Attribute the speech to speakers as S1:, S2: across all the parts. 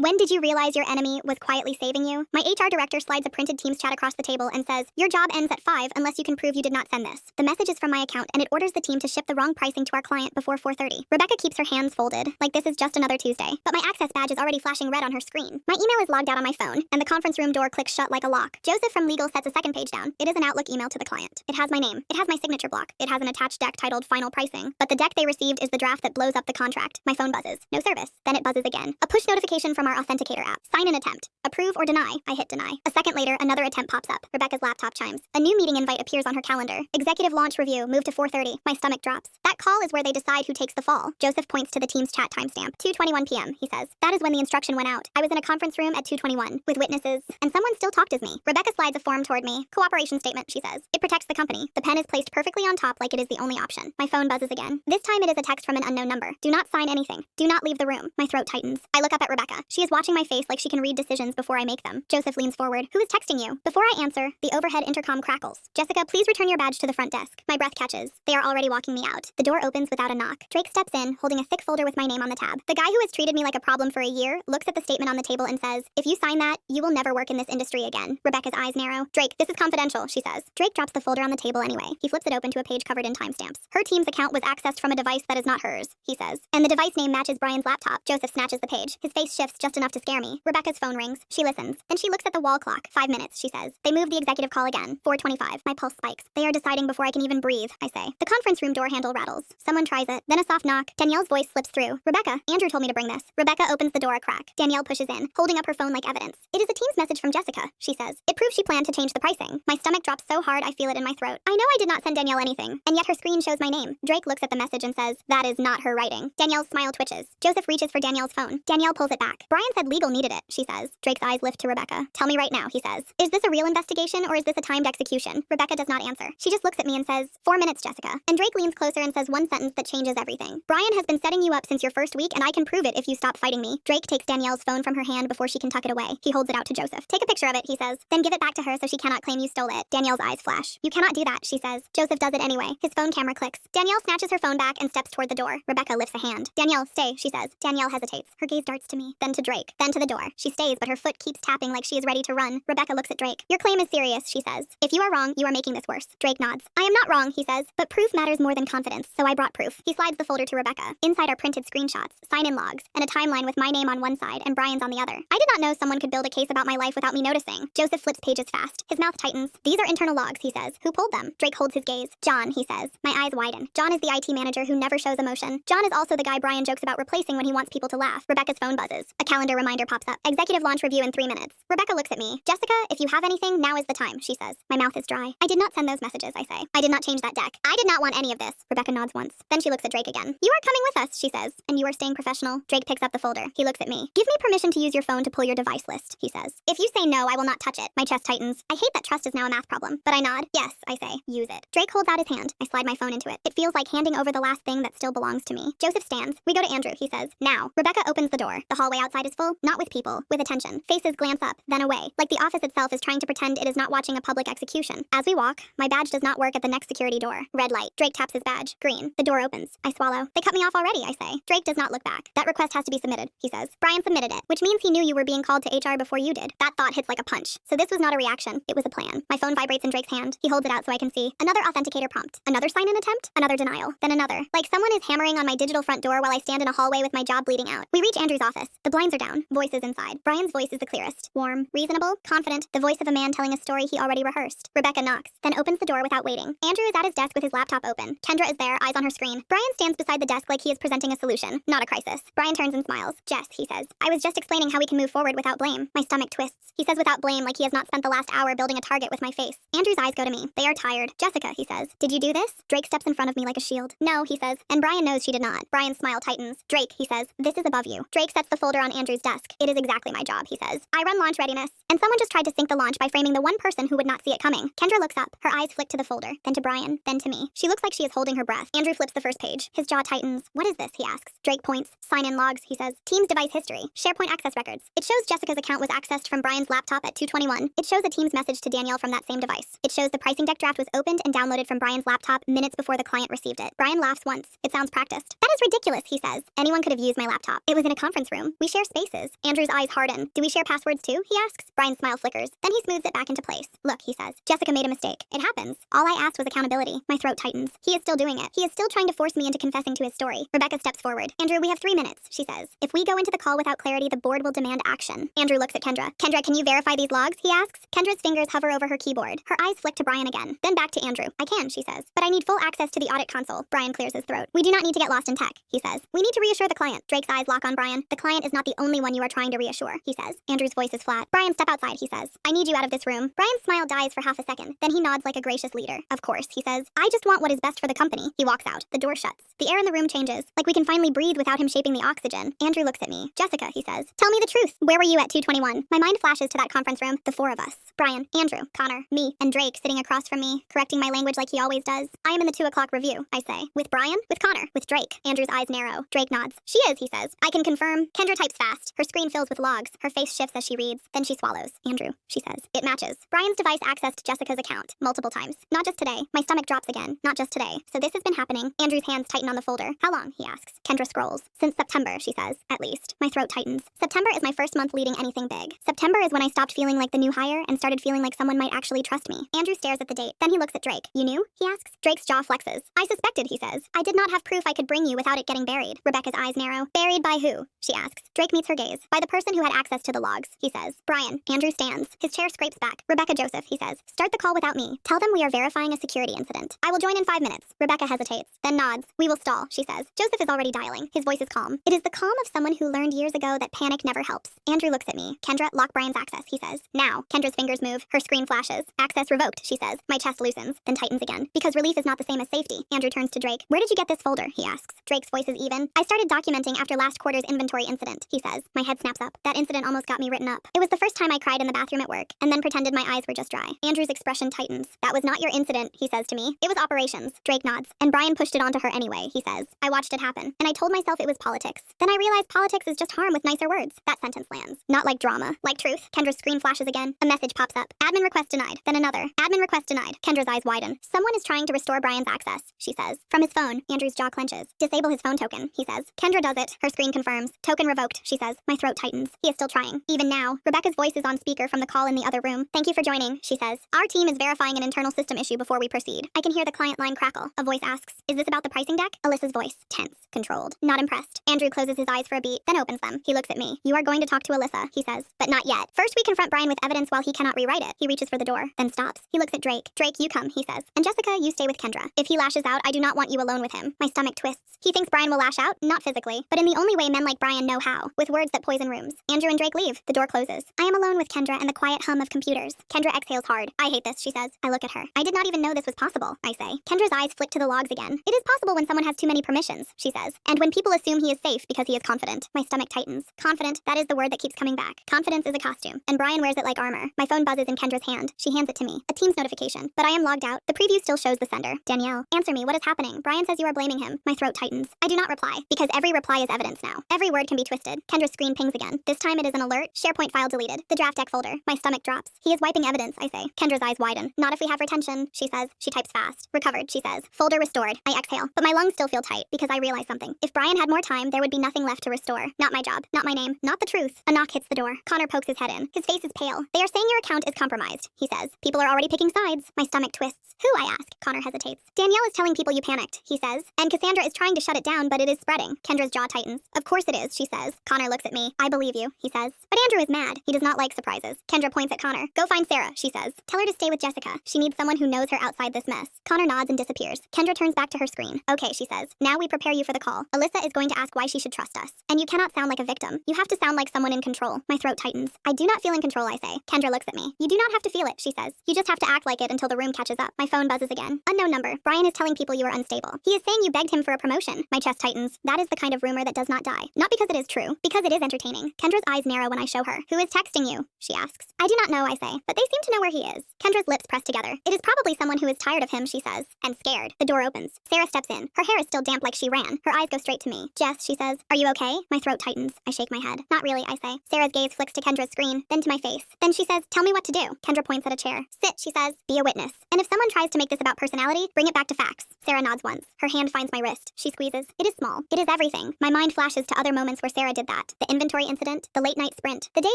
S1: When did you realize your enemy was quietly saving you? My HR director slides a printed Teams chat across the table and says, "Your job ends at 5 unless you can prove you did not send this." The message is from my account and it orders the team to ship the wrong pricing to our client before 4:30. Rebecca keeps her hands folded, like this is just another Tuesday. But my access badge is already flashing red on her screen. My email is logged out on my phone, and the conference room door clicks shut like a lock. Joseph from legal sets a second page down. It is an Outlook email to the client. It has my name. It has my signature block. It has an attached deck titled Final Pricing. But the deck they received is the draft that blows up the contract. My phone buzzes. No service. Then it buzzes again. A push notification from our authenticator app. Sign in attempt. Approve or deny. I hit deny. A second later, another attempt pops up. Rebecca's laptop chimes. A new meeting invite appears on her calendar. Executive launch review. Move to 4:30. My stomach drops. That call is where they decide who takes the fall. Joseph points to the Teams chat timestamp. 2:21 p.m., he says. That is when the instruction went out. I was in a conference room at 2:21 with witnesses, and someone still talked as me. Rebecca slides a form toward me. Cooperation statement, she says. It protects the company. The pen is placed perfectly on top like it is the only option. My phone buzzes again. This time it is a text from an unknown number. Do not sign anything. Do not leave the room. My throat tightens. I look up at Rebecca. She is watching my face like she can read decisions before I make them. Joseph leans forward. Who is texting you? Before I answer, the overhead intercom crackles. Jessica, please return your badge to the front desk. My breath catches. They are already walking me out. The door opens without a knock. Drake steps in, holding a thick folder with my name on the tab. The guy who has treated me like a problem for a year looks at the statement on the table and says, "If you sign that, you will never work in this industry again." Rebecca's eyes narrow. "Drake, this is confidential," she says. Drake drops the folder on the table anyway. He flips it open to a page covered in timestamps. Her team's account was accessed from a device that is not hers, he says. And the device name matches Brian's laptop. Joseph snatches the page. His face shifts just enough to scare me. Rebecca's phone rings. She listens. Then she looks at the wall clock. 5 minutes, she says. They move the executive call again. 4:25. My pulse spikes. They are deciding before I can even breathe, I say. The conference room door handle rattles. Someone tries it. Then a soft knock. Danielle's voice slips through. "Rebecca, Andrew told me to bring this." Rebecca opens the door a crack. Danielle pushes in, holding up her phone like evidence. "It is a Teams message from Jessica," she says. "It proves she planned to change the pricing." My stomach drops so hard I feel it in my throat. I know I did not send Danielle anything, and yet her screen shows my name. Drake looks at the message and says, "That is not her writing." Danielle's smile twitches. Joseph reaches for Danielle's phone. Danielle pulls it back. "Brian said legal needed it," she says. Drake's eyes lift to Rebecca. "Tell me right now," he says. "Is this a real investigation or is this a timed execution?" Rebecca does not answer. She just looks at me and says, "4 minutes, Jessica." And Drake leans closer and says one sentence that changes everything. "Brian has been setting you up since your first week, and I can prove it if you stop fighting me." Drake takes Danielle's phone from her hand before she can tuck it away. He holds it out to Joseph. "Take a picture of it," he says. "Then give it back to her so she cannot claim you stole it." Danielle's eyes flash. "You cannot do that," she says. Joseph does it anyway. His phone camera clicks. Danielle snatches her phone back and steps toward the door. Rebecca lifts a hand. "Danielle, stay," she says. Danielle hesitates. Her gaze darts to me, then to Drake, then to the door. She stays, but her foot keeps tapping like she is ready to run. Rebecca looks at Drake. "Your claim is serious," she says. "If you are wrong, you are making this worse." Drake nods. "I am not wrong," he says, "but proof matters more than confidence, so I brought proof." He slides the folder to Rebecca. Inside are printed screenshots, sign-in logs, and a timeline with my name on one side and Brian's on the other. I did not know someone could build a case about my life without me noticing. Joseph flips pages fast. His mouth tightens. "These are internal logs," he says. "Who pulled them?" Drake holds his gaze. "John," he says. My eyes widen. John is the IT manager who never shows emotion. John is also the guy Brian jokes about replacing when he wants people to laugh. Rebecca's phone buzzes. A calendar reminder pops up. Executive launch review in 3 minutes. Rebecca looks at me. "Jessica, if you have anything, now is the time," she says. My mouth is dry. "I did not send those messages," I say. "I did not change that deck. I did not want any of this." Rebecca nods once. Then she looks at Drake again. "You are coming with us," she says. "And you are staying professional." Drake picks up the folder. He looks at me. "Give me permission to use your phone to pull your device list," he says. "If you say no, I will not touch it." My chest tightens. I hate that trust is now a math problem, but I nod. "Yes," I say. "Use it." Drake holds out his hand. I slide my phone into it. It feels like handing over the last thing that still belongs to me. Joseph stands. "We go to Andrew," he says. "Now." Rebecca opens the door. The hallway outside is full, not with people, with attention. Faces glance up, then away, like the office itself is trying to pretend it is not watching a public execution. As we walk, my badge does not work at the next security door. Red light. Drake taps his badge. Green. The door opens. I swallow. "They cut me off already," I say. Drake does not look back. "That request has to be submitted," he says. "Brian submitted it, which means he knew you were being called to HR before you did." That thought hits like a punch. So this was not a reaction. It was a plan. My phone vibrates in Drake's hand. He holds it out so I can see. Another authenticator prompt. Another sign-in attempt. Another denial. Then another. Like someone is hammering on my digital front door while I stand in a hallway with my jaw bleeding out. We reach Andrew's office. The blinds are down. Voices inside. Brian's voice is the clearest. Warm. Reasonable. Confident. The voice of a man telling a story he already rehearsed. Rebecca knocks, then opens the door without waiting. Andrew is at his desk with his laptop open. Kendra is there, eyes on her screen. Brian stands beside the desk like he is presenting a solution, not a crisis. Brian turns and smiles. "Jess," he says. "I was just explaining how we can move forward without blame." My stomach twists. He says without blame like he has not spent the last hour building a target with my face. Andrew's eyes go to me. They are tired. "Jessica," he says. "Did you do this?" Drake steps in front of me like a shield. "No," he says, and Brian knows she did not. Brian's smile tightens. "Drake," he says, "this is above you." Drake sets the folder on Andrew's desk. "It is exactly my job," he says. "I run launch readiness." And someone just tried to sink the launch by framing the one person who would not see it coming. Kendra looks up. Her eyes flick to the folder, then to Brian, then to me. She looks like she is holding her breath. Andrew flips the first page. His jaw tightens. "What is this?" he asks. Drake points. "Sign-in logs," he says. "Teams device history. SharePoint access records." It shows Jessica's account was accessed from Brian's laptop at 2:21. It shows a Teams message to Danielle from that same device. It shows the pricing deck draft was opened and downloaded from Brian's laptop minutes before the client received it. Brian laughs once. It sounds practiced. "That is ridiculous," he says. "Anyone could have used my laptop. It was in a conference room. We share spaces? Andrew's eyes harden. Do we share passwords too? He asks. Brian's smile flickers. Then he smooths it back into place. Look, he says. Jessica made a mistake. It happens. All I asked was accountability. My throat tightens. He is still doing it. He is still trying to force me into confessing to his story. Rebecca steps forward. Andrew, we have 3 minutes, she says. If we go into the call without clarity, the board will demand action. Andrew looks at Kendra. Kendra, can you verify these logs? He asks. Kendra's fingers hover over her keyboard. Her eyes flick to Brian again. Then back to Andrew. I can, she says. But I need full access to the audit console. Brian clears his throat. We do not need to get lost in tech, he says. We need to reassure the client. Drake's eyes lock on Brian. The client is not the only one you are trying to reassure, he says. Andrew's voice is flat. Brian, step outside, he says. I need you out of this room. Brian's smile dies for half a second. Then he nods like a gracious leader. Of course, he says. I just want what is best for the company. He walks out. The door shuts. The air in the room changes. Like we can finally breathe without him shaping the oxygen. Andrew looks at me. Jessica, he says. Tell me the truth. Where were you at 2:21? My mind flashes to that conference room. The 4 of us. Brian, Andrew, Connor, me, and Drake sitting across from me, correcting my language like he always does. I am in the 2 o'clock review, I say. With Brian? With Connor? With Drake? Andrew's eyes narrow. Drake nods. She is, he says. I can confirm. Kendra types fast. Her screen fills with logs. Her face shifts as she reads. Then she swallows. Andrew, she says. It matches. Brian's device accessed Jessica's account multiple times. Not just today. My stomach drops again. Not just today. So this has been happening. Andrew's hands tighten on the folder. How long? He asks. Kendra scrolls. Since September, she says. At least. My throat tightens. September is my first month leading anything big. September is when I stopped feeling like the new hire and started feeling like someone might actually trust me. Andrew stares at the date. Then he looks at Drake. You knew? He asks. Drake's jaw flexes. I suspected, he says. I did not have proof I could bring you without it getting buried. Rebecca's eyes narrow. Buried by who? She asks. Drake meets her gaze. By the person who had access to the logs, he says. Brian. Andrew stands. His chair scrapes back. Rebecca Joseph, he says. Start the call without me. Tell them we are verifying a security incident. I will join in 5 minutes. Rebecca hesitates, then nods. We will stall, she says. Joseph is already dialing. His voice is calm. It is the calm of someone who learned years ago that panic never helps. Andrew looks at me. Kendra, lock Brian's access, he says. Now. Kendra's fingers move. Her screen flashes. Access revoked, she says. My chest loosens, then tightens again. Because relief is not the same as safety. Andrew turns to Drake. Where did you get this folder? He asks. Drake's voice is even. I started documenting after last quarter's inventory incident, he says. My head snaps up. That incident almost got me written up. It was the first time I cried in the bathroom at work, and then pretended my eyes were just dry. Andrew's expression tightens. That was not your incident, he says to me. It was operations. Drake nods. And Brian pushed it onto her anyway, he says. I watched it happen, and I told myself it was politics. Then I realized politics is just harm with nicer words. That sentence lands. Not like drama. Like truth. Kendra's screen flashes again. A message pops up. Admin request denied. Then another. Admin request denied. Kendra's eyes widen. Someone is trying to restore Brian's access, she says. From his phone. Andrew's jaw clenches. Disable his phone token, he says. Kendra does it. Her screen confirms. Token revoked, she says. My throat tightens. He is still trying. Even now. Rebecca's voice is on speaker from the call in the other room. Thank you for joining, she says. Our team is verifying an internal system issue before we proceed. I can hear the client line crackle. A voice asks, is this about the pricing deck? Alyssa's voice. Tense. Controlled. Not impressed. Andrew closes his eyes for a beat, then opens them. He looks at me. You are going to talk to Alyssa, he says. But not yet. First we confront Brian with evidence while he cannot rewrite it. He reaches for the door, then stops. He looks at Drake. Drake, you come, he says. And Jessica, you stay with Kendra. If he lashes out, I do not want you alone with him. My stomach twists. He thinks Brian will lash out, not physically, but in the only way men like Brian know how, with words that poison rooms. Andrew and Drake leave. The door closes. I am alone with Kendra and the quiet hum of computers. Kendra exhales hard. I hate this, she says. I look at her. I did not even know this was possible, I say. Kendra's eyes flick to the logs again. It is possible when someone has too many permissions, she says. And when people assume he is safe because he is confident. My stomach tightens. Confident, that is the word that keeps coming back. Confidence is a costume, and Brian wears it like armor. My phone buzzes in Kendra's hand. She hands it to me. A Teams notification. But I am logged out. The preview still shows the sender. Danielle. Answer me. What is happening? Brian says you are blaming him. My throat tightens. I do not reply, because every reply is evidence now. Every word can be twisted. Kendra's screen pings again. This time it is an alert. SharePoint file deleted. The draft deck folder. My stomach drops. He is wiping evidence, I say. Kendra's eyes widen. Not if we have retention, she says. She types fast. Recovered, she says. Folder restored. I exhale. But my lungs still feel tight, because I realize something. If Brian had more time, there would be nothing left to restore. Not my job. Not my name. Not the truth. A knock hits the door. Connor pokes his head in. His face is pale. They are saying your account is compromised, he says. People are already picking sides. My stomach twists. Who, I ask. Connor hesitates. Danielle is telling people you panicked, he says. And Cassandra is trying to shut it down, but it is spreading. Kendra's jaw tightens. Of course it is, she says. Connor looks at me. I believe you, he says. But Andrew is mad. He does not like surprises. Kendra points at Connor. Go find Sarah, she says. Tell her to stay with Jessica. She needs someone who knows her outside this mess. Connor nods and disappears. Kendra turns back to her screen. Okay, she says. Now we prepare you for the call. Alyssa is going to ask why she should trust us. And you cannot sound like a victim. You have to sound like someone in control. My throat tightens. I do not feel in control, I say. Kendra looks at me. You do not have to feel it, she says. You just have to act like it until the room catches up. My phone buzzes again. Unknown number. Brian is telling people you are unstable. He is saying you begged him for a promotion. My chest tightens. That is the kind of rumor that does not die. Not because it is true. Because it is entertaining. Kendra's eyes narrow when I show her. Who is texting you? She asks. I do not know, I say. But they seem to know where he is. Kendra's lips press together. It is probably someone who is tired of him, she says. And scared. The door opens. Sarah steps in. Her hair is still damp like she ran. Her eyes go straight to me. Jess, she says. Are you okay? My throat tightens. I shake my head. Not really, I say. Sarah's gaze flicks to Kendra's screen, then to my face. Then she says, tell me what to do. Kendra points at a chair. Sit, she says. Be a witness. And if someone tries to make this about personality, bring it back to facts. Sarah nods once. Her hand finds my wrist. She squeezes. It is small. It is everything. My mind flashes to other moments where Sarah did that. that? The inventory incident? The late night sprint? The day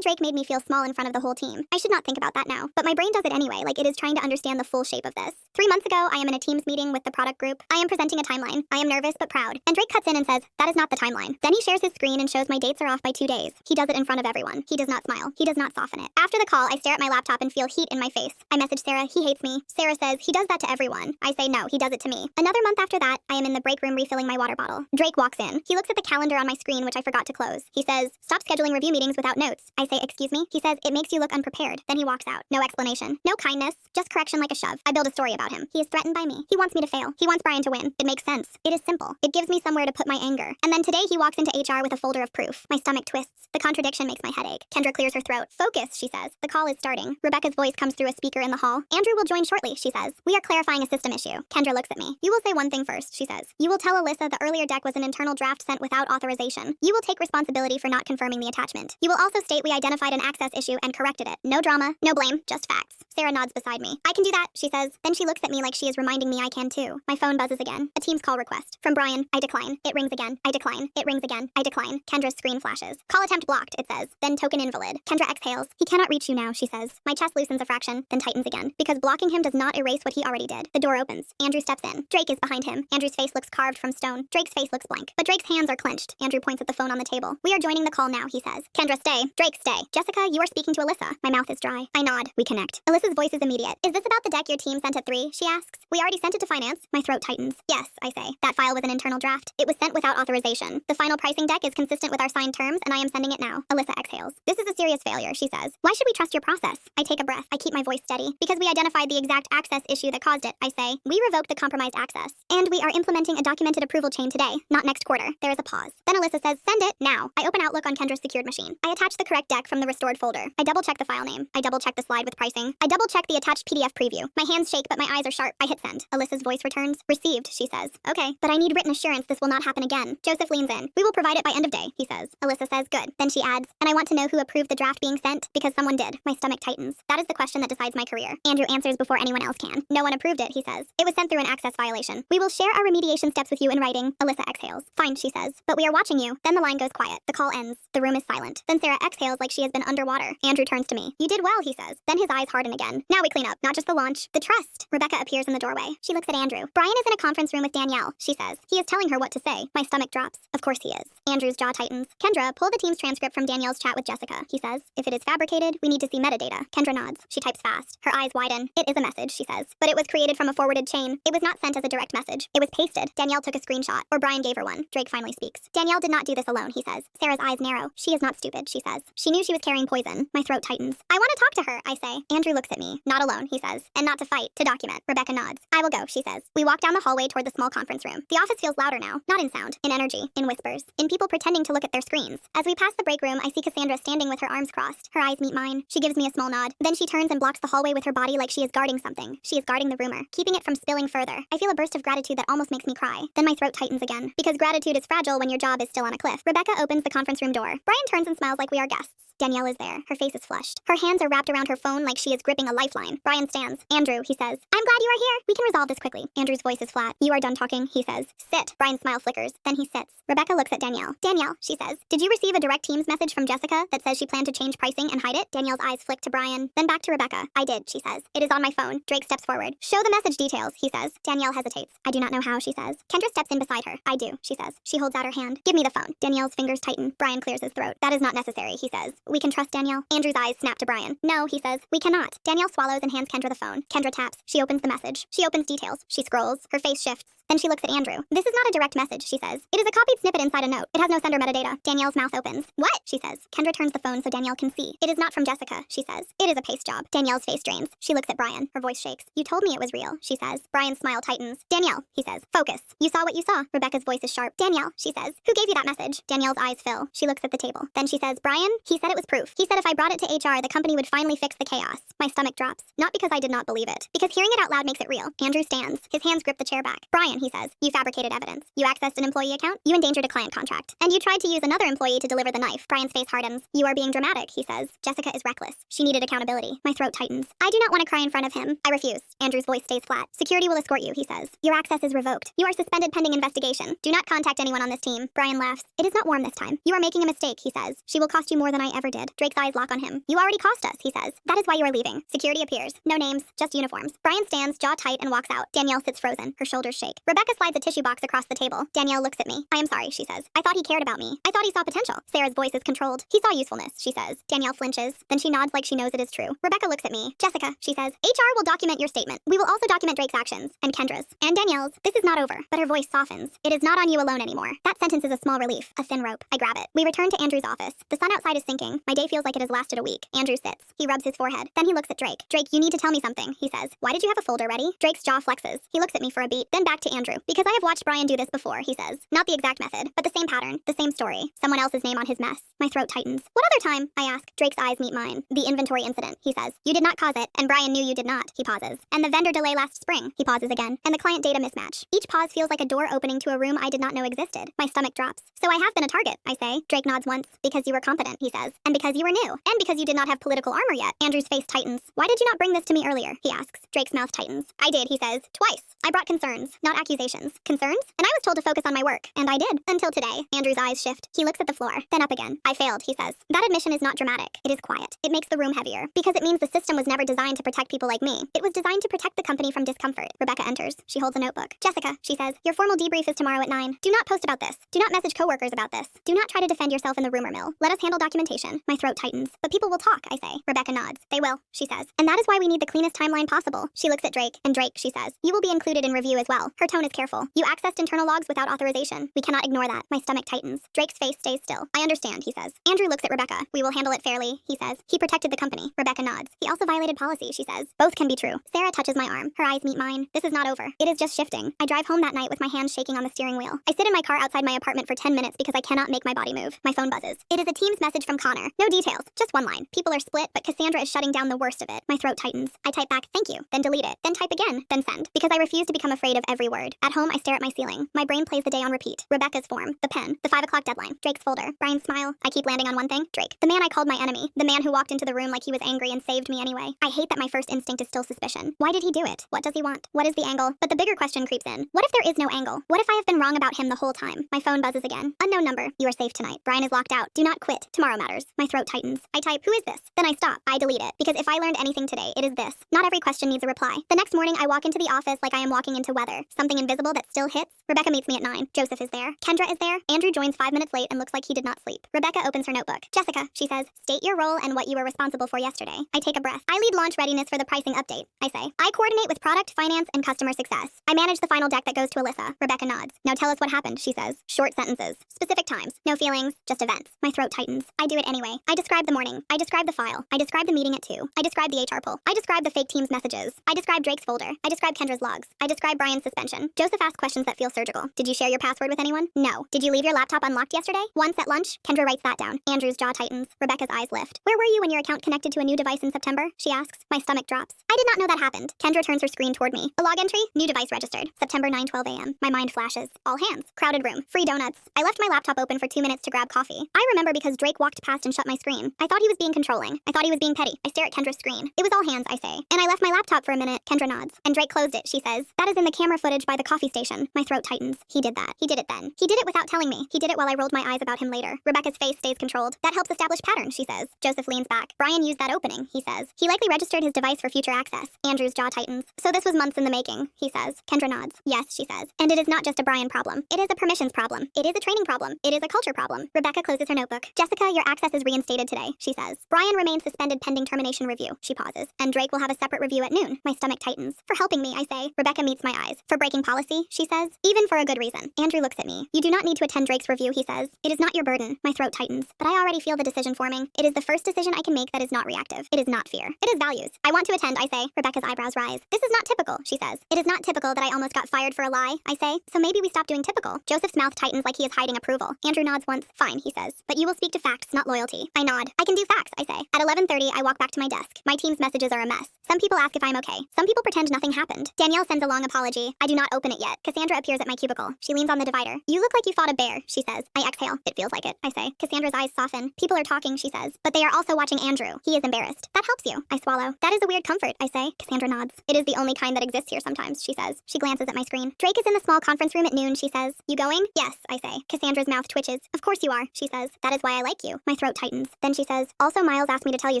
S1: Drake made me feel small in front of the whole team. I should not think about that now, but my brain does it anyway, like it is trying to understand the full shape of this. 3 months ago, I am in a Teams meeting with the product group. I am presenting a timeline. I am nervous but proud. And Drake cuts in and says, that is not the timeline. Then he shares his screen and shows my dates are off by 2 days. He does it in front of everyone. He does not smile. He does not soften it. After the call, I stare at my laptop and feel heat in my face. I message Sarah, he hates me. Sarah says, he does that to everyone. I say, no, he does it to me. Another month after that, I am in the break room refilling my water bottle. Drake walks in. He looks at the calendar on my screen, which I forgot to close. He says, stop scheduling review meetings without notes. I say, excuse me? He says, it makes you look unprepared. Then he walks out. No explanation. No kindness. Just correction like a shove. I build a story about him. He is threatened by me. He wants me to fail. He wants Brian to win. It makes sense. It is simple. It gives me somewhere to put my anger. And then today he walks into HR with a folder of proof. My stomach twists. The contradiction makes my head ache. Kendra clears her throat. Focus, she says. The call is starting. Rebecca's voice comes through a speaker in the hall. Andrew will join shortly, she says. We are clarifying a system issue. Kendra looks at me. You will say one thing first, she says. You will tell Alyssa the earlier deck was an internal draft sent without authorization. You will take responsibility for not confirming the attachment. You will also state we identified an access issue and corrected it. No drama, no blame, just facts. Sarah nods beside me. I can do that, she says. Then she looks at me like she is reminding me I can too. My phone buzzes again. A Teams call request. From Brian. I decline. It rings again. I decline. It rings again. I decline. Kendra's screen flashes. Call attempt blocked, it says. Then token invalid. Kendra exhales. He cannot reach you now, she says. My chest loosens a fraction, then tightens again. Because blocking him does not erase what he already did. The door opens. Andrew steps in. Drake is behind him. Andrew's face looks carved from stone. Drake's face looks blank. But Drake's hands are clenched. Andrew points at the phone on the table. We are joining the call now, he says. Kendra, stay. Drake, stay. Jessica, you are speaking to Alyssa. My mouth is dry. I nod. We connect. Alyssa's voice is immediate. Is this about the deck your team sent at 3? She asks. We already sent it to finance. My throat tightens. Yes, I say. That file was an internal draft. It was sent without authorization. The final pricing deck is consistent with our signed terms, and I am sending it now. Alyssa exhales. This is a serious failure, she says. Why should we trust your process? I take a breath. I keep my voice steady. Because we identified the exact access issue that caused it, I say. We revoked the compromised access. And we are implementing a documented approval chain today, not next quarter. There is a pause. Then Alyssa says, send it now. I open Outlook on Kendra's secured machine. I attach the correct deck from the restored folder. I double-check the file name. I double-check the slide with pricing. I double-check the attached PDF preview. My hands shake, but my eyes are sharp. I hit send. Alyssa's voice returns. Received, she says. Okay, but I need written assurance this will not happen again. Joseph leans in. We will provide it by end of day, he says. Alyssa says, good. Then she adds, and I want to know who approved the draft being sent, because someone did. My stomach tightens. That is the question that decides my career. Andrew answers before anyone else can. No one approved it, he says. It was sent through an access violation. We will share our remediation steps with you in writing. Alyssa exhales. Fine, she says. But we are watching you. Then the line goes quiet. The call ends. The room is silent. Then Sarah exhales like she has been underwater. Andrew turns to me. You did well, he says. Then his eyes harden again. Now we clean up. Not just the launch. The trust. Rebecca appears in the doorway. She looks at Andrew. Brian is in a conference room with Danielle, she says. He is telling her what to say. My stomach drops. Of course he is. Andrew's jaw tightens. Kendra, pull the team's transcript from Danielle's chat with Jessica, he says. If it is fabricated, we need to see metadata. Kendra nods. She types fast. Her eyes widen. It is a message, she says. But it was created from a forwarded chain. It was not sent as a direct message. It was pasted. Danielle took a screenshot. Or Brian gave her one. Drake finally speaks. Danielle did not do this alone, he says. Sarah's eyes narrow. She is not stupid, she says. She knew she was carrying poison. My throat tightens. I want to talk to her, I say. Andrew looks at me. Not alone, he says. And not to fight, to document. Rebecca nods. I will go, she says. We walk down the hallway toward the small conference room. The office feels louder now. Not in sound. In energy. In whispers. In people pretending to look at their screens. As we pass the break room, I see Cassandra standing with her arms crossed. Her eyes meet mine. She gives me a small nod. Then she turns and blocks the hallway with her body like she is guarding something. She is guarding the rumor, keeping it from spilling further. I feel a burst of gratitude that almost makes me cry. Then my throat tightens again. Because gratitude is fragile when your job is still on a cliff. Rebecca opens the conference room door. Brian turns and smiles like we are guests. Danielle is there. Her face is flushed. Her hands are wrapped around her phone like she is gripping a lifeline. Brian stands. Andrew, he says. I'm glad you are here. We can resolve this quickly. Andrew's voice is flat. You are done talking, he says. Sit. Brian's smile flickers. Then he sits. Rebecca looks at Danielle. Danielle, she says. Did you receive a direct Teams message from Jessica that says she planned to change pricing and hide it? Danielle's eyes flick to Brian. Then back to Rebecca. I did, she says. It is on my phone. Drake steps forward. Show the message details, he says. Danielle hesitates. I do not know how, she says. Kendra steps in beside her. I do, she says. She holds out her hand. Give me the phone. Danielle's fingers tighten. Brian clears his throat. That is not necessary, he says. We can trust Danielle. Andrew's eyes snap to Brian. No, he says. We cannot. Danielle swallows and hands Kendra the phone. Kendra taps. She opens the message. She opens details. She scrolls. Her face shifts. Then she looks at Andrew. This is not a direct message, she says. It is a copied snippet inside a note. It has no sender metadata. Danielle's mouth opens. What? She says. Kendra turns the phone so Danielle can see. It is not from Jessica, she says. It is a paste job. Danielle's face drains. She looks at Brian. Her voice shakes. You told me it was real, she says. Brian's smile tightens. Danielle, he says. Focus. You saw what you saw. Rebecca's voice is sharp. Danielle, she says. Who gave you that message? Danielle's eyes fill. She looks at the table. Then she says, Brian, he said it was proof. He said if I brought it to HR, the company would finally fix the chaos. My stomach drops. Not because I did not believe it. Because hearing it out loud makes it real. Andrew stands. His hands grip the chair back. Brian, he says. You fabricated evidence. You accessed an employee account. You endangered a client contract. And you tried to use another employee to deliver the knife. Brian's face hardens. You are being dramatic, he says. Jessica is reckless. She needed accountability. My throat tightens. I do not want to cry in front of him. I refuse. Andrew's voice stays flat. Security will escort you, he says. Your access is revoked. You are suspended pending investigation. Do not contact anyone on this team. Brian laughs. It is not warm this time. You are making a mistake, he says. She will cost you more than I ever did. Drake's eyes lock on him. You already cost us, he says. That is why you are leaving. Security appears. No names, just uniforms. Brian stands, jaw tight, and walks out. Danielle sits frozen. Her shoulders shake. Rebecca slides a tissue box across the table. Danielle looks at me. I am sorry, she says. I thought he cared about me. I thought he saw potential. Sarah's voice is controlled. He saw usefulness, she says. Danielle flinches. Then she nods like she knows it is true. Rebecca looks at me. Jessica, she says. HR will document your statement. We will also document Drake's actions. And Kendra's. And Danielle's. This is not over. But her voice softens. It is not on you alone anymore. That sentence is a small relief. A thin rope. I grab it. We return to Andrew's office. The sun outside is sinking. My day feels like it has lasted a week. Andrew sits. He rubs his forehead. Then he looks at Drake. Drake, you need to tell me something, he says. Why did you have a folder ready? Drake's jaw flexes. He looks at me for a beat, then back to Andrew. Because I have watched Brian do this before, he says. Not the exact method, but the same pattern, the same story. Someone else's name on his mess. My throat tightens. What other time? I ask. Drake's eyes meet mine. The inventory incident, he says. You did not cause it, and Brian knew you did not, he pauses. And the vendor delay last spring, he pauses again. And the client data mismatch. Each pause feels like a door opening to a room I did not know existed. My stomach drops. So I have been a target, I say. Drake nods once. Because you were competent, he says. And because you were new. And because you did not have political armor yet. Andrew's face tightens. Why did you not bring this to me earlier? He asks. Drake's mouth tightens. I did, he says. Twice. I brought concerns, not accusations. Concerns? And I was told to focus on my work. And I did. Until today. Andrew's eyes shift. He looks at the floor. Then up again. I failed, he says. That admission is not dramatic. It is quiet. It makes the room heavier. Because it means the system was never designed to protect people like me. It was designed to protect the company from discomfort. Rebecca enters. She holds a notebook. Jessica, she says, your formal debrief is tomorrow at 9. Do not post about this. Do not message coworkers about this. Do not try to defend yourself in the rumor mill. Let us handle documentation. My throat tightens. But people will talk, I say. Rebecca nods. They will, she says. And that is why we need the cleanest timeline possible. She looks at Drake. And Drake, she says, you will be included in review as well. Her tone is careful. You accessed internal logs without authorization. We cannot ignore that. My stomach tightens. Drake's face stays still. I understand, he says. Andrew looks at Rebecca. We will handle it fairly, he says. He protected the company. Rebecca nods. He also violated policy, she says. Both can be true. Sarah touches my arm. Her eyes meet mine. This is not over. It is just shifting. I drive home that night with my hands shaking on the steering wheel. I sit in my car outside my apartment for 10 minutes because I cannot make my body move. My phone buzzes. It is a Teams message from Connor. No details. Just one line. People are split, but Cassandra is shutting down the worst of it. My throat tightens. I type back, thank you, then delete it, then type again, then send. Because I refuse to become afraid of every word. At home, I stare at my ceiling. My brain plays the day on repeat. Rebecca's form. The pen. The 5 o'clock deadline. Drake's folder. Brian's smile. I keep landing on one thing. Drake. The man I called my enemy. The man who walked into the room like he was angry and saved me anyway. I hate that my first instinct is still suspicion. Why did he do it? What does he want? What is the angle? But the bigger question creeps in. What if there is no angle? What if I have been wrong about him the whole time? My phone buzzes again. Unknown number. You are safe tonight. Brian is locked out. Do not quit. Tomorrow matters. My throat tightens. I type, who is this? Then I stop. I delete it. Because if I learned anything today, it is this. Not every question needs a reply. The next morning, I walk into the office like I am walking into weather. Something invisible that still hits. Rebecca meets me at 9. Joseph is there. Kendra is there. Andrew joins 5 minutes late and looks like he did not sleep. Rebecca opens her notebook. Jessica, she says, state your role and what you were responsible for yesterday. I take a breath. I lead launch readiness for the pricing update. I say, I coordinate with product, finance, and customer success. I manage the final deck that goes to Alyssa. Rebecca nods. Now tell us what happened, she says. Short sentences. Specific times. No feelings, just events. My throat tightens. I do it anyway. I describe the morning. I describe the file. I describe the meeting at 2. I describe the HR poll. I describe the fake Teams messages. I describe Drake's folder. I describe Kendra's logs. I describe Brian's suspension. Joseph asks questions that feel surgical. Did you share your password with anyone? No. Did you leave your laptop unlocked yesterday? Once at lunch? Kendra writes that down. Andrew's jaw tightens. Rebecca's eyes lift. Where were you when your account connected to a new device in September? She asks. My stomach drops. I did not know that happened. Kendra turns her screen toward me. A log entry? New device registered. September 9:12 a.m. My mind flashes. All hands. Crowded room. Free donuts. I left my laptop open for 2 minutes to grab coffee. I remember because Drake walked past and shut my screen. I thought he was being controlling. I thought he was being petty. I stare at Kendra's screen. It was all hands, I say. And I left my laptop for a minute. Kendra nods. And Drake closed it, she says. That is in the camera footage by the coffee station. My throat tightens. He did that. He did it then. He did it without telling me. He did it while I rolled my eyes about him later. Rebecca's face stays controlled. That helps establish pattern, she says. Joseph leans back. Brian used that opening, he says. He likely registered his device for future access. Andrew's jaw tightens. So this was months in the making, he says. Kendra nods. Yes, she says. And it is not just a Brian problem. It is a permissions problem. It is a training problem. It is a culture problem. Rebecca closes her notebook. Jessica, your access is reinstated today, she says. Brian remains suspended pending termination review. She pauses. And Drake will have a separate review at noon. My stomach tightens. For helping me, I say. Rebecca meets my eyes. For breaking policy, she says. Even for a good reason. Andrew looks at me. You do not need to attend Drake's review, he says. It is not your burden. My throat tightens. But I already feel the decision forming. It is the first decision I can make that is not reactive. It is not fear. It is values. I want to attend, I say. Rebecca's eyebrows rise. This is not typical, she says. It is not typical that I almost got fired for a lie, I say. So maybe we stop doing typical. Joseph's mouth tightens like he is hiding approval. Andrew nods once. Fine, he says. But you will speak to facts, not loyalty. I nod. I can do facts, I say. At 11:30, I walk back to my desk. My team's messages are a mess. Some people ask if I'm okay. Some people pretend nothing happened. Danielle sends a long apology. I do not not open it yet. Cassandra appears at my cubicle. She leans on the divider. You look like you fought a bear, she says. I exhale. It feels like it, I say. Cassandra's eyes soften. People are talking, she says. But they are also watching Andrew. He is embarrassed. That helps you, I swallow. That is a weird comfort, I say. Cassandra nods. It is the only kind that exists here sometimes, she says. She glances at my screen. Drake is in the small conference room at noon, she says. You going? Yes, I say. Cassandra's mouth twitches. Of course you are, she says. That is why I like you. My throat tightens. Then she says, also Miles asked me to tell you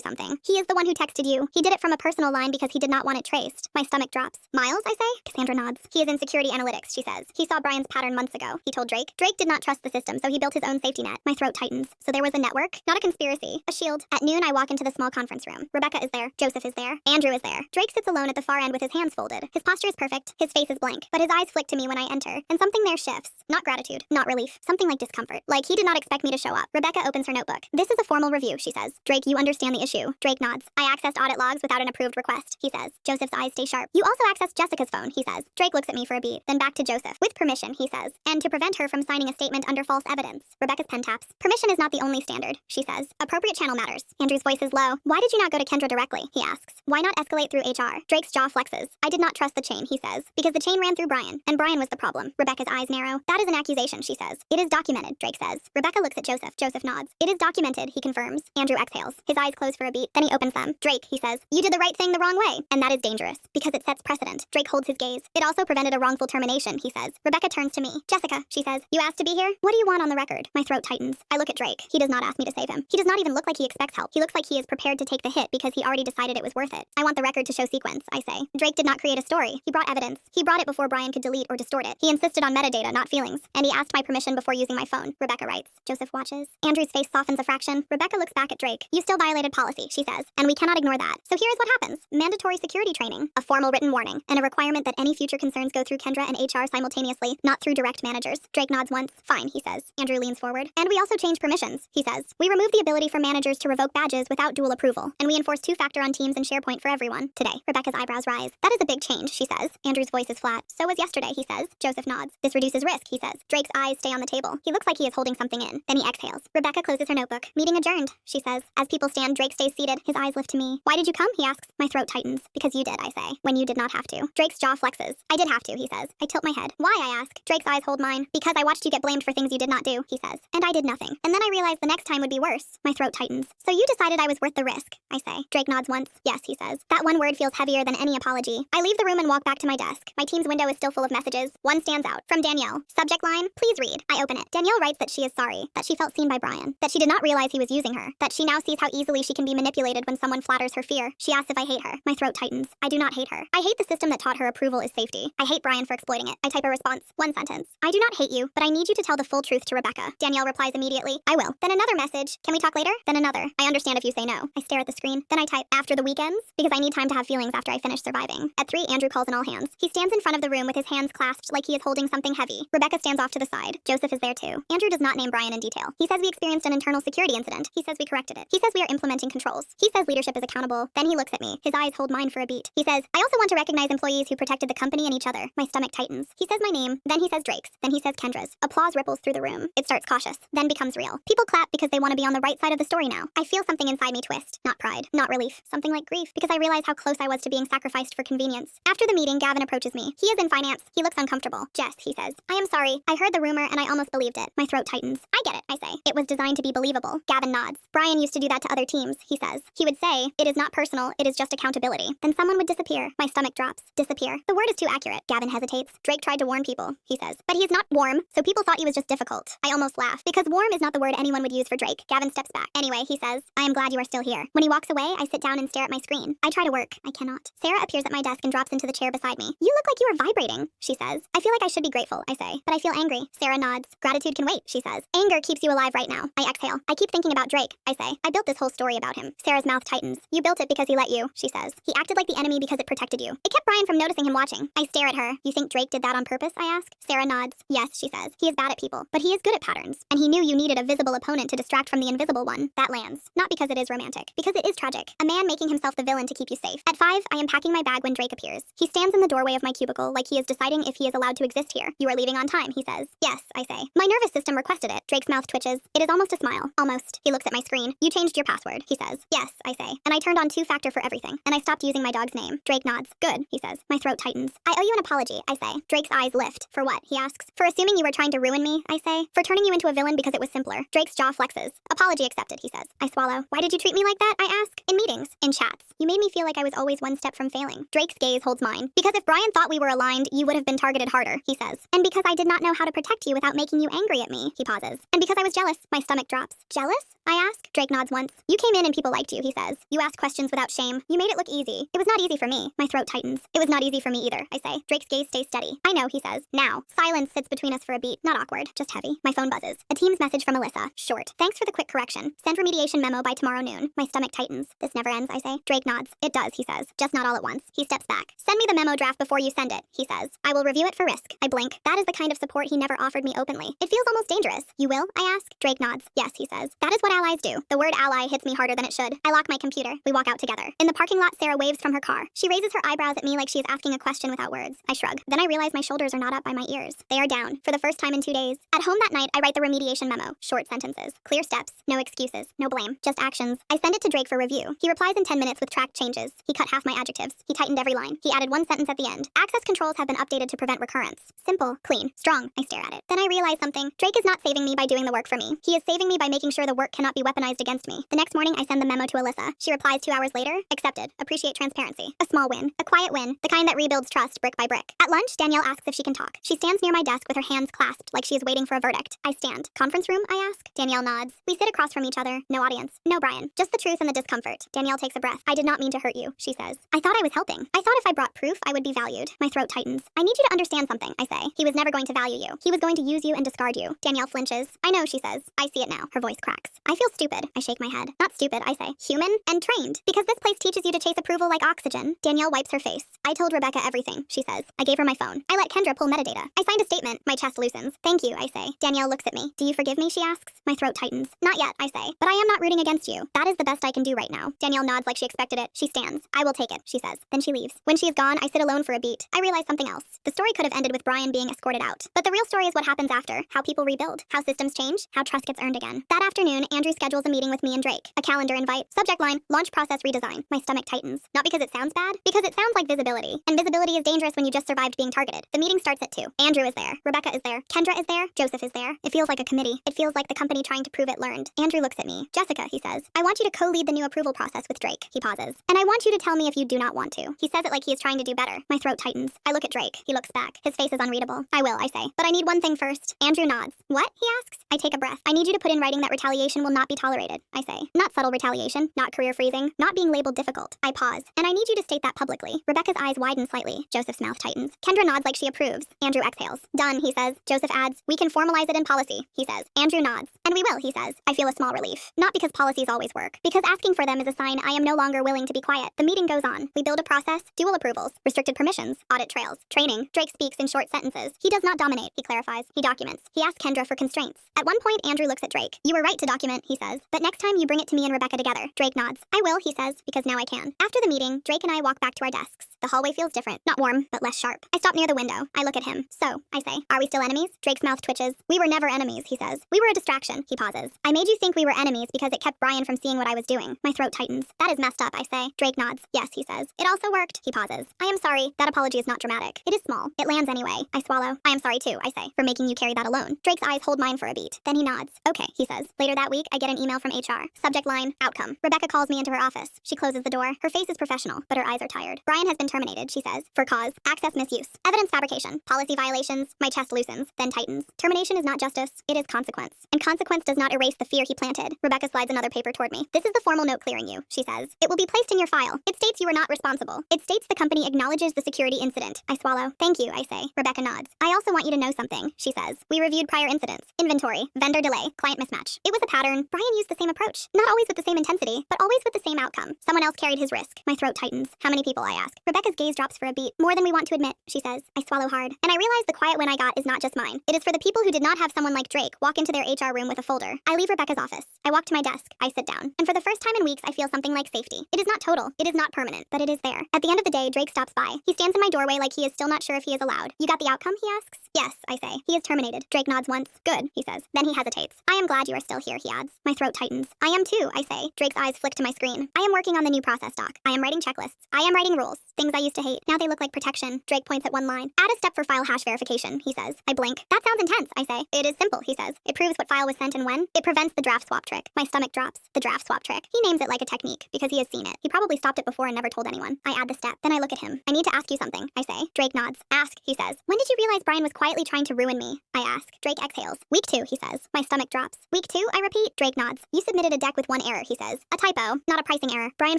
S1: something. He is the one who texted you. He did it from a personal line because he did not want it traced. My stomach drops. Miles, I say? Cassandra nods. He is in security analytics, she says. He saw Brian's pattern months ago. He told Drake. Drake did not trust the system, so he built his own safety net. My throat tightens. So there was a network? Not a conspiracy. A shield. At noon, I walk into the small conference room. Rebecca is there. Joseph is there. Andrew is there. Drake sits alone at the far end with his hands folded. His posture is perfect. His face is blank. But his eyes flick to me when I enter. And something there shifts. Not gratitude. Not relief. Something like discomfort. Like he did not expect me to show up. Rebecca opens her notebook. This is a formal review, she says. Drake, you understand the issue. Drake nods. I accessed audit logs without an approved request, he says. Joseph's eyes stay sharp. You also accessed Jessica's phone, he says. Drake looks at me for a beat, then back to Joseph. With permission, he says. And to prevent her from signing a statement under false evidence. Rebecca's pen taps. Permission is not the only standard, she says. Appropriate channel matters. Andrew's voice is low. Why did you not go to Kendra directly? He asks. Why not escalate through HR? Drake's jaw flexes. I did not trust the chain, he says. Because the chain ran through Brian, and Brian was the problem. Rebecca's eyes narrow. That is an accusation, she says. It is documented, Drake says. Rebecca looks at Joseph. Joseph nods. It is documented, he confirms. Andrew exhales. His eyes close for a beat, then he opens them. Drake, he says. You did the right thing the wrong way. And that is dangerous, because it sets precedent. Drake holds his gaze. It also prevented a wrongful termination, he says. Rebecca turns to me. Jessica, she says. You asked to be here? What do you want on the record? My throat tightens. I look at Drake. He does not ask me to save him. He does not even look like he expects help. He looks like he is prepared to take the hit because he already decided it was worth it. I want the record to show sequence, I say. Drake did not create a story. He brought evidence. He brought it before Brian could delete or distort it. He insisted on metadata, not feelings. And he asked my permission before using my phone. Rebecca writes. Joseph watches. Andrew's face softens a fraction. Rebecca looks back at Drake. You still violated policy, she says. And we cannot ignore that. So here is what happens. Mandatory security training, a formal written warning, and a requirement that any future concerns go through Kendra and HR simultaneously, not through direct managers. Drake nods once. Fine, he says. Andrew leans forward. And we also change permissions, he says. We remove the ability for managers to revoke badges without dual approval. And we enforce two-factor on Teams and SharePoint for everyone. Today. Rebecca's eyebrows rise. That is a big change, she says. Andrew's voice is flat. So was yesterday, he says. Joseph nods. This reduces risk, he says. Drake's eyes stay on the table. He looks like he is holding something in. Then he exhales. Rebecca closes her notebook. Meeting adjourned, she says. As people stand, Drake stays seated. His eyes lift to me. Why did you come? He asks. My throat tightens. Because you did, I say. When you did not have to. Drake's jaw flexes. I did have to, he says. I tilt my head. Why, I ask. Drake's eyes hold mine. Because I watched you get blamed for things you did not do, he says. And I did nothing. And then I realized the next time would be worse. My throat tightens. So you decided I was worth the risk, I say. Drake nods once. Yes, he says. That one word feels heavier than any apology. I leave the room and walk back to my desk. My Teams window is still full of messages. One stands out. From Danielle. Subject line, please read. I open it. Danielle writes that she is sorry. That she felt seen by Brian. That she did not realize he was using her. That she now sees how easily she can be manipulated when someone flatters her fear. She asks if I hate her. My throat tightens. I do not hate her. I hate the system that taught her approval is safety. I hate Brian for exploiting it. I type a response. One sentence. I do not hate you, but I need you to tell the full truth to Rebecca. Danielle replies immediately. I will. Then another message. Can we talk later? Then another. I understand if you say no. I stare at the screen. Then I type after the weekends because I need time to have feelings after I finish surviving. At 3, Andrew calls in all hands. He stands in front of the room with his hands clasped like he is holding something heavy. Rebecca stands off to the side. Joseph is there too. Andrew does not name Brian in detail. He says we experienced an internal security incident. He says we corrected it. He says we are implementing controls. He says leadership is accountable. Then he looks at me. His eyes hold mine for a beat. He says, I also want to recognize employees who protected the company and each other. My stomach tightens. He says my name. Then he says Drake's. Then he says Kendra's. Applause ripples through the room. It starts cautious, then becomes real. People clap because they want to be on the right side of the story now. I feel something inside me twist. Not pride. Not relief. Something like grief because I realize how close I was to being sacrificed for convenience. After the meeting, Gavin approaches me. He is in finance. He looks uncomfortable. Jess, he says. I am sorry. I heard the rumor and I almost believed it. My throat tightens. I get it, I say. It was designed to be believable. Gavin nods. Brian used to do that to other teams, he says. He would say, it is not personal, it is just accountability. Then someone would disappear. My stomach drops. Disappear. The word is too accurate. Gavin hesitates. Drake tried to warn people, he says. But he is not warm, so people thought he was just difficult. I almost laugh. Because warm is not the word anyone would use for Drake. Gavin steps back. Anyway, he says, I am glad you are still here. When he walks away, I sit down and stare at my screen. I try to work. I cannot. Sarah appears at my desk and drops into the chair beside me. You look like you are vibrating, she says. I feel like I should be grateful, I say. But I feel angry. Sarah nods. Gratitude can wait, she says. Anger keeps you alive right now. I exhale. I keep thinking about Drake, I say. I built this whole story about him. Sarah's mouth tightens. You built it because he let you, she says. He acted like the enemy because it protected you. It kept Brian from noticing him watching. I stare at her. You think Drake did that on purpose, I ask? Sarah nods. Yes, she says. He is bad at people, but he is good at patterns. And he knew you needed a visible opponent to distract from the invisible one. That lands. Not because it is romantic. Because it is tragic. A man making himself the villain to keep you safe. At 5, I am packing my bag when Drake appears. He stands in the doorway of my cubicle like he is deciding if he is allowed to exist here. You are leaving on time, he says. Yes, I say. My nervous system requested it. Drake's mouth twitches. It is almost a smile. Almost. He looks at my screen. You changed your password, he says. Yes, I say. And I turned on two-factor for everything. And I stopped using my dog's name. Drake nods. Good, he says. My throat tightens. I owe you an apology. apology, I say. Drake's eyes lift. For what? He asks. For assuming you were trying to ruin me, I say. For turning you into a villain because it was simpler. Drake's jaw flexes. Apology accepted, he says. I swallow. Why did you treat me like that? I ask. In meetings. In chats. You made me feel like I was always one step from failing. Drake's gaze holds mine. Because if Brian thought we were aligned, you would have been targeted harder, he says. And because I did not know how to protect you without making you angry at me, he pauses. And because I was jealous, my stomach drops. Jealous? I ask. Drake nods once. You came in and people liked you, he says. You asked questions without shame. You made it look easy. It was not easy for me. My throat tightens. It was not easy for me either, I say. Drake's gaze stays steady. I know, he says. Now. Silence sits between us for a beat. Not awkward, just heavy. My phone buzzes. A Teams message from Alyssa. Short. Thanks for the quick correction. Send remediation memo by tomorrow noon. My stomach tightens. This never ends, I say. Drake nods. It does, he says. Just not all at once. He steps back. Send me the memo draft before you send it, he says. I will review it for risk. I blink. That is the kind of support he never offered me openly. It feels almost dangerous. You will? I ask. Drake nods. Yes, he says. That is what allies do. The word ally hits me harder than it should. I lock my computer. We walk out together. In the parking lot, Sarah waves from her car. She raises her eyebrows at me like she is asking a question without words. I shrug. Then I realize my shoulders are not up by my ears. They are down. For the first time in 2 days. At home that night, I write the remediation memo. Short sentences. Clear steps. No excuses. No blame. Just actions. I send it to Drake for review. He replies in 10 minutes with tracked changes. He cut half my adjectives. He tightened every line. He added one sentence at the end. Access controls have been updated to prevent recurrence. Simple. Clean. Strong. I stare at it. Then I realize something. Drake is not saving me by doing the work for me. He is saving me by making sure the work cannot be weaponized against me. The next morning, I send the memo to Alyssa. She replies 2 hours later. Accepted. Appreciate transparency. A small win. A quiet win. The kind that rebuilds trust brick by brick. At lunch, Danielle asks if she can talk. She stands near my desk with her hands clasped like she is waiting for a verdict. I stand. Conference room, I ask. Danielle nods. We sit across from each other. No audience. No Brian. Just the truth and the discomfort. Danielle takes a breath. I did not mean to hurt you, she says. I thought I was helping. I thought if I brought proof, I would be valued. My throat tightens. I need you to understand something, I say. He was never going to value you. He was going to use you and discard you. Danielle flinches. I know, she says. I see it now. Her voice cracks. I feel stupid. I shake my head. Not stupid, I say. Human and trained. Because this place teaches you to chase approval like oxygen. Danielle wipes her face. I told Rebecca everything, she says. I gave her my phone. I let Kendra pull metadata. I signed a statement. My chest loosens. Thank you, I say. Danielle looks at me. Do you forgive me, she asks. My throat tightens. Not yet, I say. But I am not rooting against you. That is the best I can do right now. Danielle nods like she expected it. She stands. I will take it, she says. Then she leaves. When she is gone, I sit alone for a beat. I realize something else. The story could have ended with Brian being escorted out. But the real story is what happens after. How people rebuild. How systems change. How trust gets earned again. That afternoon, Andrew schedules a meeting with me and Drake. A calendar invite. Subject line, launch process redesign. My stomach tightens. Not because it sounds bad, because it sounds like visibility. And visibility is dangerous when you just survived being targeted. The meeting starts at 2. Andrew is there. Rebecca is there. Kendra is there. Joseph is there. It feels like a committee. It feels like the company trying to prove it learned. Andrew looks at me. Jessica, he says. I want you to co-lead the new approval process with Drake. He pauses. And I want you to tell me if you do not want to. He says it like he is trying to do better. My throat tightens. I look at Drake. He looks back. His face is unreadable. I will, I say. But I need one thing first. Andrew nods. What? He asks. I take a breath. I need you to put in writing that retaliation will not be tolerated. I say. Not subtle retaliation. Not career freezing. Not being labeled difficult. I pause. And I need you to state that publicly. Rebecca's eyes widen slightly. Joseph's mouth tightens. Kendra nods like she approves. Andrew exhales. Done, he says. Joseph adds. We can formalize it in policy, he says. Andrew nods. And we will, he says. I feel a small relief. Not because policies always work. Because asking for them is a sign I am no longer willing to be quiet. The meeting goes on. We build a process. Dual approvals. Restricted permissions. Audit trails. Training. Drake speaks in short sentences. He does not dominate, he clarifies. He documents. He asks Kendra for constraints. At one point, Andrew looks at Drake. You were right to document, he says. But next time you bring it to me and Rebecca together. Drake nods. I will, he says, because now I can. After the meeting, Drake and I walk back to our desks. The hallway feels different. Not warm, but less sharp. I stop near the window. I look at him. So, I say, are we still enemies? Drake's mouth twitches. We were never enemies, he says. We were a distraction, he pauses. I made you think we were enemies because it kept Brian from seeing what I was doing. My throat tightens. That is messed up, I say. Drake nods. Yes, he says. It also worked. He pauses. I am sorry. That apology is not dramatic. It is small. It lands anyway. I swallow. I am sorry too, I say, for making you carry that alone. Drake's eyes hold mine for a beat. Then he nods. Okay, he says. Later that week, I get an email from HR. Subject line, outcome. Rebecca calls me into her office. She closes the door. Her face is professional, but her eyes are tired. Brian has been terminated, she says. For cause, access misuse, evidence fabrication, policy violations. My chest loosens, then tightens. Termination is not justice, it is consequence. And consequence does not erase the fear he planted. Rebecca slides another paper toward me. This is the formal note clearing you, she says. It will be placed in your file. It states you are not responsible. It states the company acknowledges the security incident. I swallow. Thank you, I say. Rebecca nods. I also want you to know something, she says. We reviewed prior incidents. Inventory, vendor delay, client mismatch. It was a pattern. Brian used the same approach. Not always with the same intensity, but always with the same outcome. Someone else carried his risk. My throat tightens. How many people, I ask. Rebecca's gaze drops for a beat. More than we want to admit, she says. I swallow hard. And I realize the quiet win I got is not just mine. It is for the people who did not have someone like Drake walk into their HR room with a folder. I leave Rebecca's office. I walk to my desk. I sit down. And for the first time in weeks, I feel something like safety. It is not total. It is not permanent, but it is there. At the end of the day, Drake stops by. He stands in my doorway like he is still not sure if he is allowed. You got the outcome, he asks. Yes, I say. He is terminated. Drake nods once. Good, he says. Then he hesitates. I am glad you are still here, he adds. My throat tightens. I am too, I say. Drake's eyes flick to my screen. I am working on the new process doc. I am writing checklists. I am writing rules. Things things I used to hate. Now they look like protection. Drake points at one line. Add a step for file hash verification, he says. I blink. That sounds intense, I say. It is simple, he says. It proves what file was sent and when. It prevents the draft swap trick. My stomach drops. The draft swap trick. He names it like a technique because he has seen it. He probably stopped it before and never told anyone. I add the step. Then I look at him. I need to ask you something, I say. Drake nods. Ask, he says. When did you realize Brian was quietly trying to ruin me? I ask. Drake exhales. Week 2, he says. My stomach drops. Week 2, I repeat. Drake nods. You submitted a deck with one error, he says. A typo, not a pricing error. Brian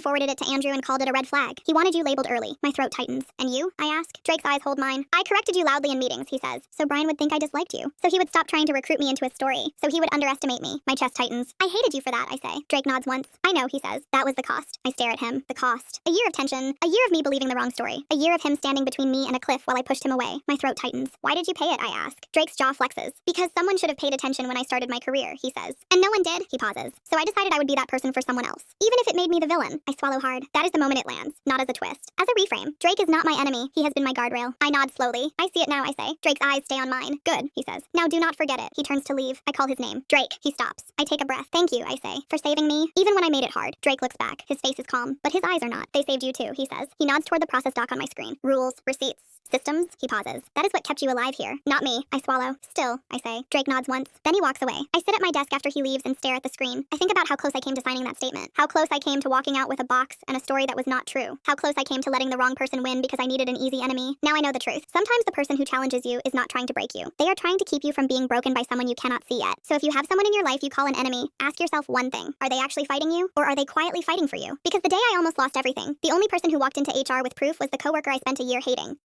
S1: forwarded it to Andrew and called it a red flag. He wanted you labeled early. My throat tightens. And you? I ask. Drake's eyes hold mine. I corrected you loudly in meetings, he says. So Brian would think I disliked you. So he would stop trying to recruit me into his story. So he would underestimate me. My chest tightens. I hated you for that, I say. Drake nods once. I know, he says. That was the cost. I stare at him. The cost. A year of tension. A year of me believing the wrong story. A year of him standing between me and a cliff while I pushed him away. My throat tightens. Why did you pay it, I ask. Drake's jaw flexes. Because someone should have paid attention when I started my career, he says. And no one did, he pauses. So I decided I would be that person for someone else. Even if it made me the villain. I swallow hard. That is the moment it lands. Not as a twist. As a reframe. Drake is not my enemy. He has been my guardrail. I nod slowly. I see it now, I say. Drake's eyes stay on mine. Good, he says. Now do not forget it. He turns to leave. I call his name. Drake. He stops. I take a breath. Thank you, I say, for saving me. Even when I made it hard. Drake looks back. His face is calm. But his eyes are not. They saved you too, he says. He nods toward the process doc on my screen. Rules, receipts, systems, he pauses. That is what kept you alive here. Not me. I swallow. Still, I say. Drake nods once. Then he walks away. I sit at my desk after he leaves and stare at the screen. I think about how close I came to signing that statement. How close I came to walking out with a box and a story that was not true. How close I came to letting the wrong person win because I needed an easy enemy. Now I know the truth. Sometimes the person who challenges you is not trying to break you. They are trying to keep you from being broken by someone you cannot see yet. So if you have someone in your life you call an enemy, ask yourself one thing. Are they actually fighting you? Or are they quietly fighting for you? Because the day I almost lost everything, the only person who walked into HR with proof was the coworker I spent a year hating.